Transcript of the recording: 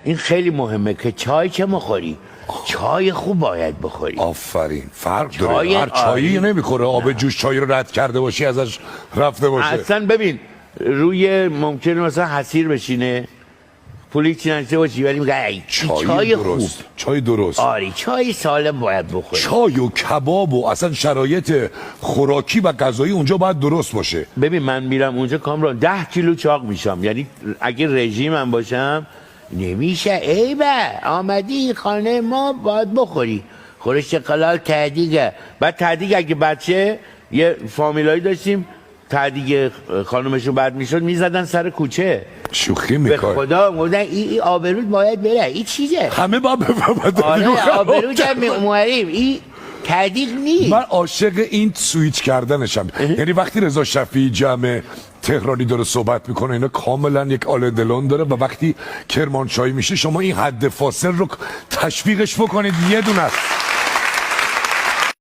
این خیلی مهمه که چای چه میخوری؟ چای خوب باید بخوری. آفرین. فرق داره. هر چایی نمیخوره آب جوش چای رو رد کرده باشی ازش رفته باشه. اصلا ببین روی ممکنه مثلا حسیر بشینه پولی چی نشته باشی ولی میگه ای چای درست خوب. چای درست. آری چای سالم باید بخوری. چای و کباب و اصلا شرایط خوراکی و غذایی اونجا باید درست باشه. ببین من میرم اونجا کامران 10 کیلو چاق میشم، یعنی اگه رژیمم باشم نمیشه. ای به آمدی خانه ما باید بخوری خورش قلال تهدیگه. بعد تهدیگ اگه بچه یه فامیلایی داشتیم تهدیگ خانومشون بعد میشد میزدن سر کوچه. شوخی به میکنه. خدا گفتن این آبرود باید بره. این چیزه همه باید بفهمد. آره آبرود هم موریم. این تهدیگ نیست. من عاشق این سویچ کردنشم. یعنی وقتی رضا شفیعی جمع تهرانی داره صحبت میکنه اینا کاملا یک آل دلون داره و وقتی کرمانشاهی میشه شما این حد فاصل رو تشویقش بکنید. یه دونه است.